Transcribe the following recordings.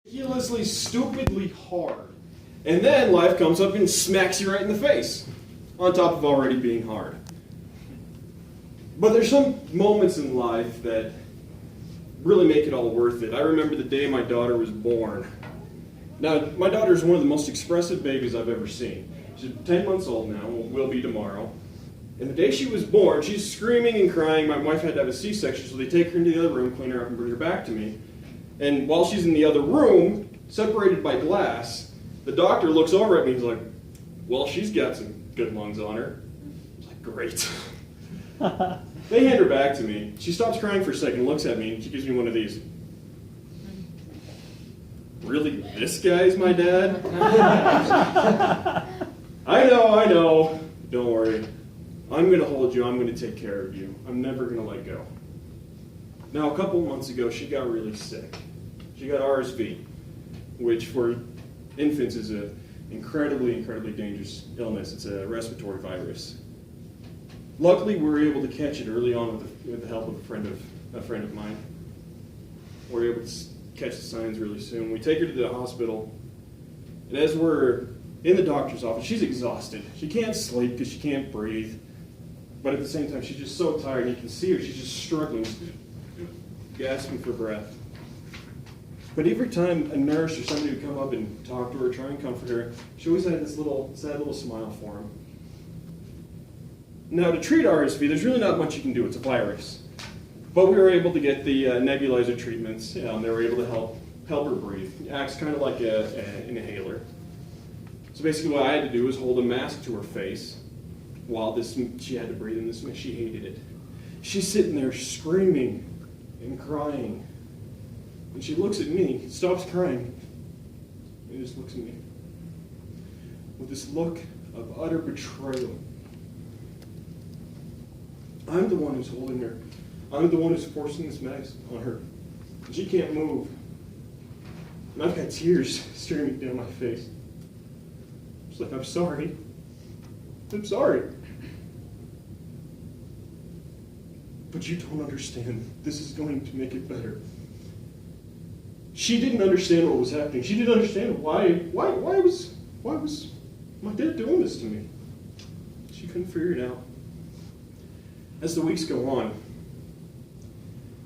ridiculously, stupidly hard. And then life comes up and smacks you right in the face, on top of already being hard. But there's some moments in life that really make it all worth it. I remember the day my daughter was born. Now, my daughter is one of the most expressive babies I've ever seen. She's 10 months old now, will be tomorrow. And the day she was born, she's screaming and crying. My wife had to have a C-section, so they take her into the other room, clean her up, and bring her back to me. And while she's in the other room, separated by glass, the doctor looks over at me and he's like, well, she's got some good lungs on her. I was like, great. They hand her back to me. She stops crying for a second, looks at me, and she gives me one of these. Really, this guy's my dad? I know. Don't worry. I'm going to hold you. I'm going to take care of you. I'm never going to let go. Now, a couple months ago, she got really sick. She got RSV, which for infants is an incredibly, incredibly dangerous illness. It's a respiratory virus. Luckily, we were able to catch it early on with the help of a friend of mine. We were able to catch the signs really soon. We take her to the hospital, and as we're in the doctor's office, she's exhausted. She can't sleep because she can't breathe. But at the same time, she's just so tired, and you can see her. She's just struggling, gasping for breath. But every time a nurse or somebody would come up and talk to her, try and comfort her, she always had this sad little smile for him. Now, to treat RSV, there's really not much you can do. It's a virus. But we were able to get the nebulizer treatments. They were able to help her breathe. It acts kind of like an inhaler. So basically what I had to do was hold a mask to her face while she had to breathe in this mask. She hated it. She's sitting there screaming and crying. And she looks at me, stops crying, and just looks at me with this look of utter betrayal. I'm the one who's holding her. I'm the one who's forcing this mask on her. She can't move. And I've got tears streaming down my face. It's like, I'm sorry. I'm sorry. But you don't understand. This is going to make it better. She didn't understand what was happening. She didn't understand why was my dad doing this to me. She couldn't figure it out. As the weeks go on,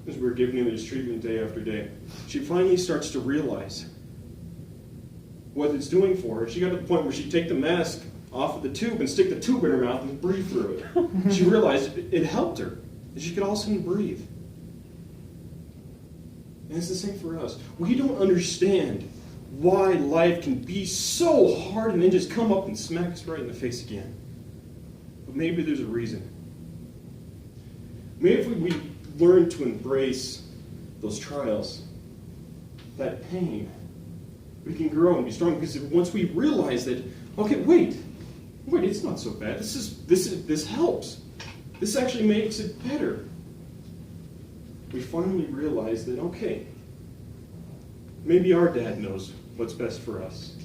as we're giving her this treatment day after day, she finally starts to realize what it's doing for her. She got to the point where she'd take the mask off of the tube and stick the tube in her mouth and breathe through it. She realized it helped her, and she could all of a sudden breathe. And it's the same for us. We don't understand why life can be so hard and then just come up and smack us right in the face again. But maybe there's a reason. Maybe if we learn to embrace those trials, that pain, we can grow and be strong. Because once we realize that, okay, wait, it's not so bad. This helps. This actually makes it better. We finally realize that, okay, maybe our dad knows what's best for us.